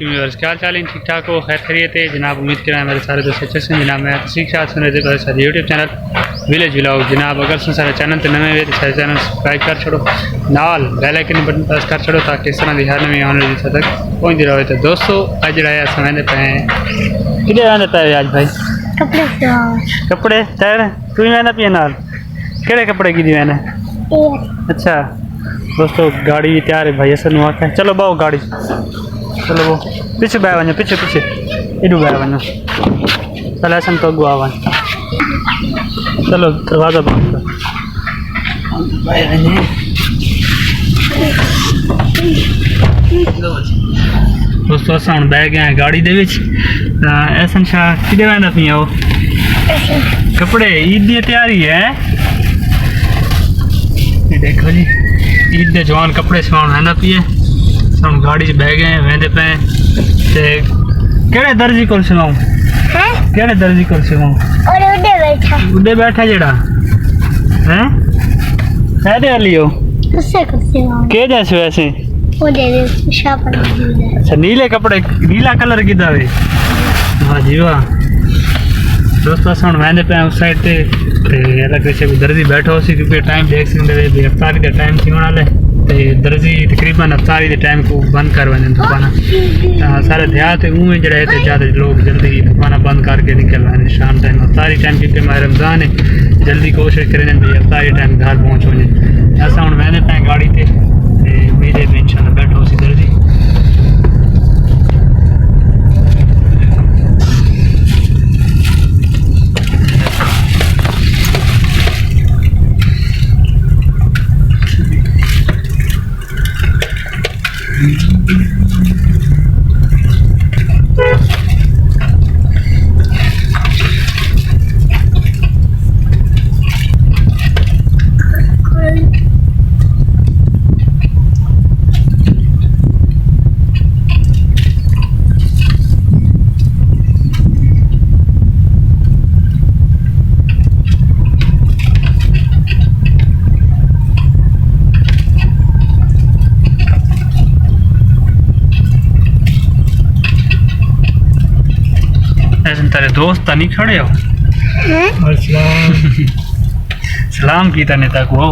वैवर्स क्या चाल है, ठीक ठाक हो, खैरियत है जनाब। उम्मीद कर मेरे सारे दोस्त अच्छे से जनाब। मैं ठीक साथ सुन रहे थे सारे यूट्यूब चैनल विलेज व्लॉग जनाब। अगर सुन सारे चैनल तो नवे हुए तो सारे चैनल सब्सक्राइब कर छोड़ो, नाल बेल आइकन बटन प्रेस कर छोड़ो ताकि इस तरह की हर नवी आने वाली तक पहुँचती रहो। तो दोस्तों अज रहा समय पे कि वहदे पे आज भाई कपड़े तैर तू ही वहदा पिया नाल केड़े कपड़े की मैंने। अच्छा दोस्तों गाड़ी तैयार है भाई, असल में आखा चलो बाओ गाड़ी, चलो वो पीछे बह वञो, पीछे पीछे इडू बह वञो, चल ऐसा तो अगुआ वञ, चलो दरवाज़ा बंद कर। दोस्तों असां हुण बह गए हैं गाड़ी दे विच। ऐसा शाह किधे वहदा पिया वो कपड़े ईद की तैयारी है। ये देखो जी ईद के जवान कपड़े सवाण वहदा पिए। हम गाड़ी च बह गए वहदे पे ते केड़े दर्जी कोल सिवाऊं केड़े दर्जी कोल सिवाऊं उडे बैठा जेड़ा हैं कहदे वाली हो उससे कोल सिवाऊं के जैसे वैसे ओडे शापर। अच्छा नीले कपड़े नीला कलर की दावे। वाह जी वाह। दोस्तों हम वहदे पे उस साइड ते अलग से दर्जी बैठो सी क्योंकि टाइम देख सकते भी अफ्तारी का टाइम थी वाले ते दर्जी तकरीबन अफ्तारी के टाइम को बंद कर वजन दुकाना सारे देहात उमें जड़े थे ज़्यादा लोग जल्दी दुकाना बंद करके निकल वजन शाम टाइम अफ्तारी टाइम क्योंकि हमारे रमज़ान है जल्दी कोशिश करें भी अफ्तारी टाइम घर पहुँच वजे। ऐसा हम मैंने पे गाड़ी थे मेरे भी इंशाल्लाह बैठो सी दर्जी। तेरे दोस्त नहीं खड़े हो सलाम की तने तक वो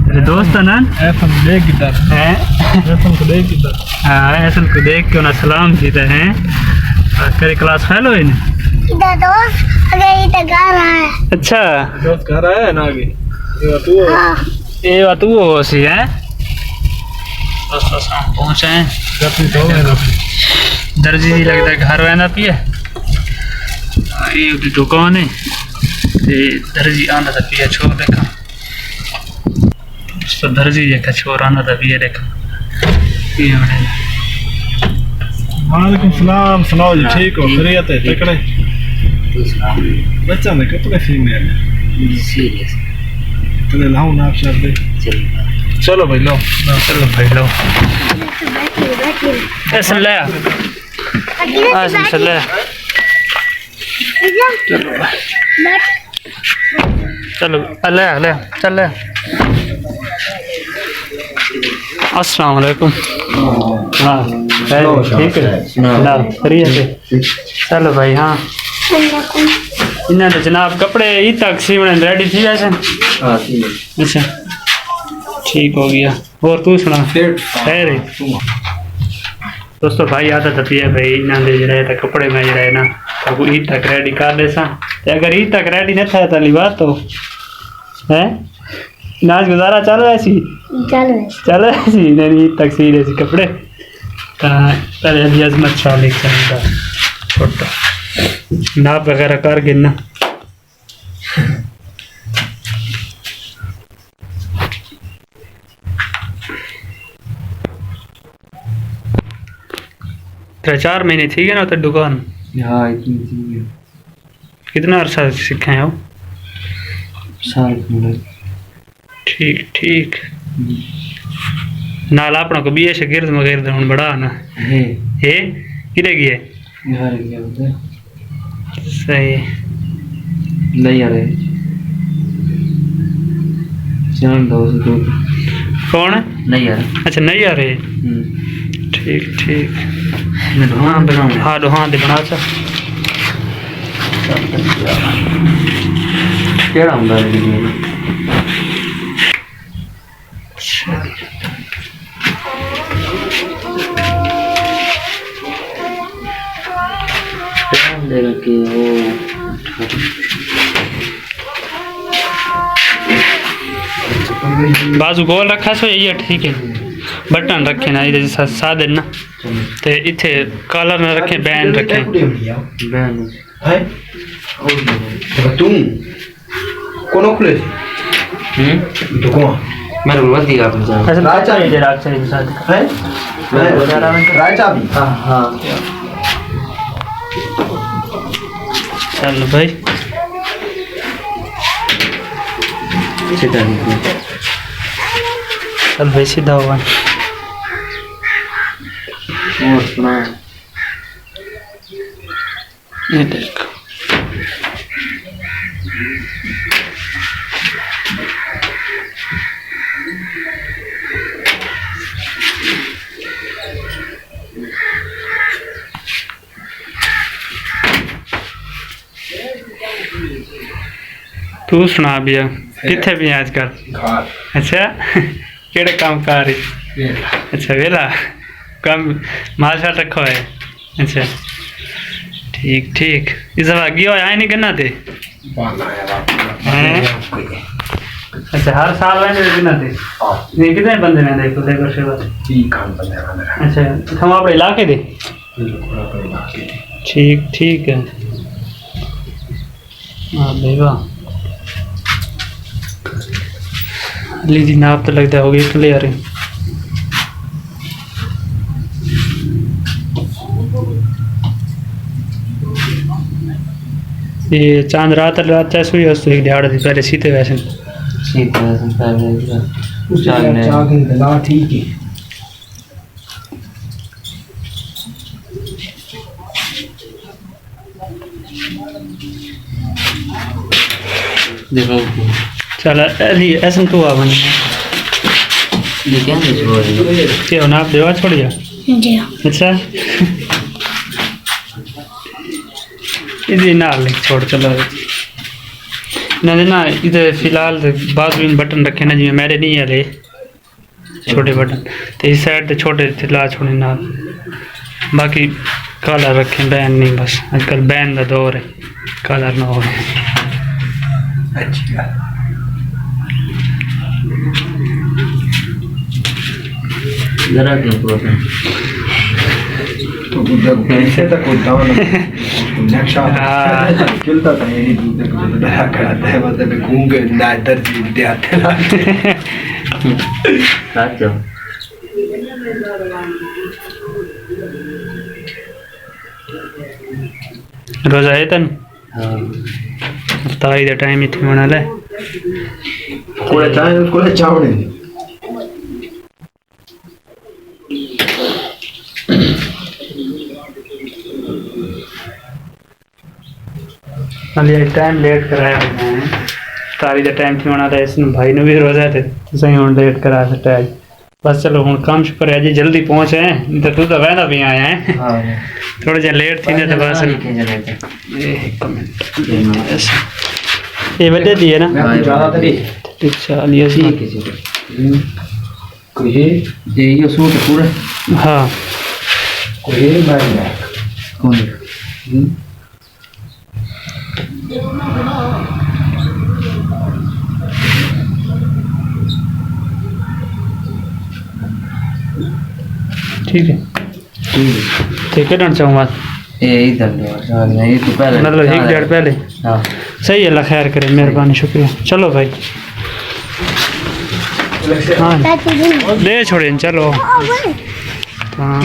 तेरे दोस्त ना ऐसा देख किधर हैं ऐसा को देख किधर हाँ ऐसा को देख के उन्हें सलाम कीते हैं। तेरी क्लास फेल हुई ने इधर दोस्त आगे इधर घर है। अच्छा दोस्त घर आया ना आगे ये बात वो हो सी है। दोस्तों हम पहुंचे हैं दर्जी लगता है घर रहना पिए ये दुकान है ते दर्जी आना था पिया छोर देखा तो दर्जी देखा छोर आना था पिया देखा ये बने। वालेकुम सलाम सुनाओ जी ठीक हो खैरियत है तकड़े बच्चा ने कपड़े सीने हैं सीरियस तो लाओ ना आप सब दे चलो भाई लो चलो भाई लो ऐसा ले आ चलो अल्लाह चल अस्सलाम वालेकुम। हाँ ठीक है खैरियत है चलो भाई। हाँ इन्हें जनाब कपड़े ई तक सीवने रेडी थी वैसे। अच्छा ठीक हो गया और तू सुना खैर है। दोस्तों भाई आता था पिया भाई इन्हें जरा था कपड़े में जरा ना तो ईद तक रेडी कर दे सा अगर ईद तक रेडी न था तो बात तो है नाच गुजारा चल रहा सी चल रहा सी नहीं ईद तक सी रहे सी कपड़े पहले अभी अजमत शाह लिख का छोटा नाप वगैरह कर गिनना। तो 4 महीने थी गए ना तो दुकान। हाँ इतनी थी। कितना अरसा सीखे हैं वो साल ठीक ठीक नाल अपना को बीए शागिर्द मगिर्द हुन बड़ा ना है किरे गए घर गया होता सही नहीं आ रहे जान दो कौन नहीं आ रहा। अच्छा नहीं आ रहे ठीक ठीक हाँ हाँ दे बना सा केड़ा हुंदा है कि वो बाजू गोल रखा सो ये ठीक है बटन रखे ना इधर सादे ना ते इथे कॉलर ना रखे बैंड रखे बैंड है तुम कोनो खुले तो कौन मेरे को वधी आपने जान ऐसे राजा ये राजा के साथ है राजा भी हां हां चल भाई सीधा निकल चल भाई सीधा हुआ और सुना ये देख तू सुना भैया कितने भी आजकल अच्छा केड़े काम कर अच्छा वेला काम माल शाल रखो है अच्छा ठीक ठीक इस बार गयो आए नहीं करना थे अच्छा हर साल रहने करना थे नहीं कितने बंदे रहते तो देखो सेवा अच्छा हम अपने इलाके दे ठीक ठीक है हाँ देवा लीजिए नाप तो लगता होगी क्लियर है ये चांद रात चाहे सुई हस्तु एक दिहाड़ थी पहले सीते वैसे ठीक है देखो चल अली ऐसा तो आ बन ये क्या है जो क्या नाप देवा छोड़ जा जी अच्छा इधर ना ले छोड़ चलो ना ना इधर फिलहाल बाजू इन बटन रखे ना जी मेरे नहीं है ले छोटे बटन तो इस साइड तो छोटे ला छोड़े ना बाकी कलर रखे बैन नहीं बस आजकल बैन का दौर है कलर ना हो अच्छी बात जरा क्यों प्रोसेस तो जब कैसे तक होता है नक्शा चलता था ये दूध को बड़ा कराता है मतलब घूम के ना दर्जी दे आते साथ रोजा है तन हां ताई दा टाइम इथे होना ले कोले चावड़े अली टाइम लेट कराया है तारी दा टाइम थी होना था इस भाई ने भी रोजा थे सही हुन लेट करा सकता है बस चलो हुन काम शुक्र है जी जल्दी पहुंचे हैं तो तू तो वैदा भी आया है हां थोड़ा जा लेट थी ने तो बस एक कमेंट ये बदे दिए ना ज्यादा तरी अच्छा अली ऐसी कोई ये सूट पूरा हां कोई बैग कौन ठीक है ठीक है डन चाहूँगा ये इधर नहीं तो पहले मतलब एक डेढ़ पहले हां सही है अल्लाह खैर करे मेहरबानी शुक्रिया चलो भाई हाँ ले छोड़े चलो हाँ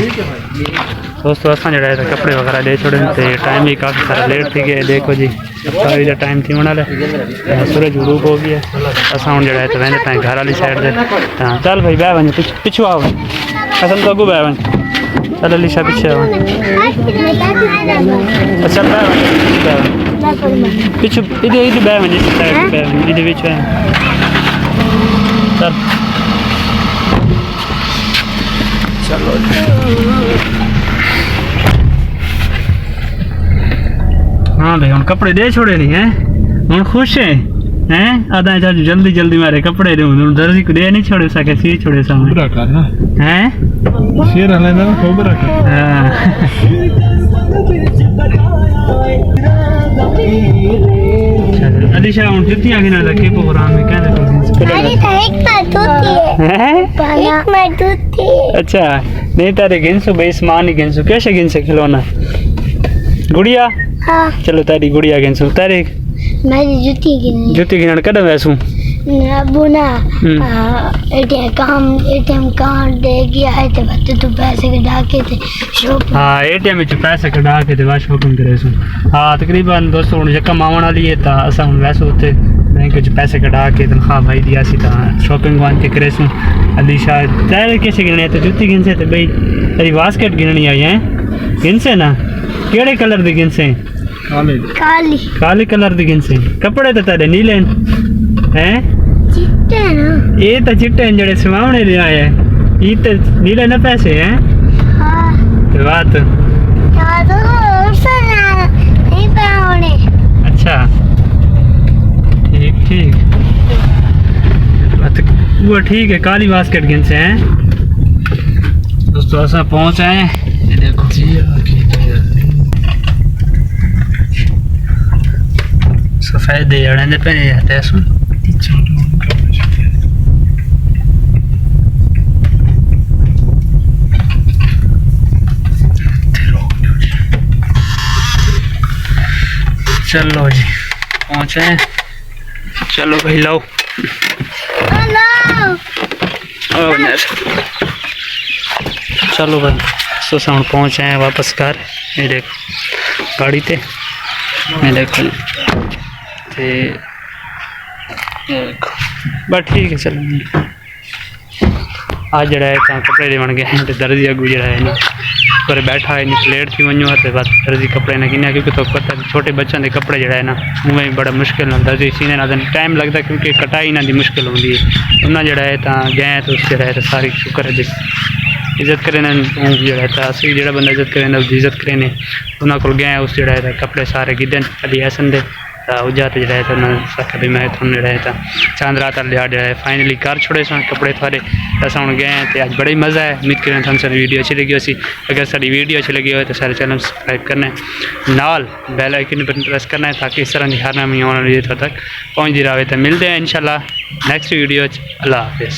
दोस्तों असां जड़ा है कपड़े वगैरह ले छोड़े तो टाइम भी काफ़ी सारा लेट थी गए देखो जी तारी का टाइम थी होना सूरज गुरूब हो गया असां हुन जड़ा है तो वेंदे ताईं घर वाली साइड से हाँ चल भाई बह वञ पिछू आओ असां तो अगू बह वञ चल अलीशा पीछे आओ अच्छा बह वञ पिछू इधर बह वञ इस साइड बह वञ इधर बीच में चल चलो हाँ भाई हम कपड़े दे छोड़े नहीं हैं हम खुश हैं आधा चाचू जल्दी जल्दी मारे कपड़े दूँ दर्जी को दे नहीं छोड़े सके सी छोड़े सामने हैं शेर हलेंदा ना खूब रखा अलीशा उन जुतियां गिना रखे प्रोग्राम में क्या अच्छा नहीं तारे गिनसु भाई सामान ही गिनसु कैसे गिन से खिलौना गुड़िया चलो तारी गुड़िया गिनसु तारे मेरी जुती गिनन कद वैसू बुना एटीएम कार्ड दे गया है तो बच्चे तो पैसे कटा के थे शॉपिंग हाँ एटीएम में पैसे कटा के थे शॉपिंग करे सू हाँ तकरीबन दोस्तों हुन जका मावण वाली है ता असा हुन वैसे होते बैंक च पैसे कटा के तनख्वाह भाई दिया सी ता शॉपिंग वन के करे सू अलीशा तारे कैसे गिनने तो जुती गिन से भाई तेरी बास्केट गिननी आई है गिन से ना केड़े कलर दी गिन से काली काले कलर दी गिन से कपड़े तो तेरे नीले हैं चिट्टे ना ये तो चिट्टे जड़े समावने ले आए ये तो नीले ना पैसे हैं हाँ बात यार तो नहीं पाओने अच्छा ठीक ठीक वो ठीक है काली बास्केट गिन से हैं दोस्तों ऐसा पहुँच आए ये देखो सफेद जड़े पे आते हैं चलो जी पहुँचे चलो भाई लो चलो भाई सो हम पहुँचे हैं वापस घर ये देखो गाड़ी ते ये देखो बस ठीक है चलो आज जरा है कपड़े लेवन गए हैं तो दर्जी अगू जरा है ना पर बैठा है नहीं लेट थी वनो तो बस दर्जी कपड़े ना किन्या क्योंकि तो पता छोटे बच्चों के कपड़े जरा है ना उमें बड़ा मुश्किल ना दर्जी सीने ना टाइम लगता क्योंकि कटाई ना दी मुश्किल होंगी है उन्हें जरा है गए तो उस जरा है तो सारी शुक्र है इज्जत करें जरा है असली जो बंदा इज्जत करें इज्जत करें उन्होंने को गए उस जरा है कपड़े सारे गिदन अली ऐसन दे उजा तो जरा है तो भी मैं थोड़ा जरा है चांद रात लिया जरा है फाइनली घर छोड़े सा कपड़े थोड़े अस हम गए हैं तो आज बड़ा ही मज़ा है उम्मीद करें थोड़ी सारी वीडियो अच्छी लगी होसी अगर सारी वीडियो अच्छी लगी हो तो सारे चैनल सब्सक्राइब करना है नाल बेल आइकन पर प्रेस करना है ताकि इस तरह की हर नवी आने वाली वीडियो तक पहुँचती रहे तो मिलते हैं इंशाल्लाह नेक्स्ट वीडियो अल्लाह हाफिज़।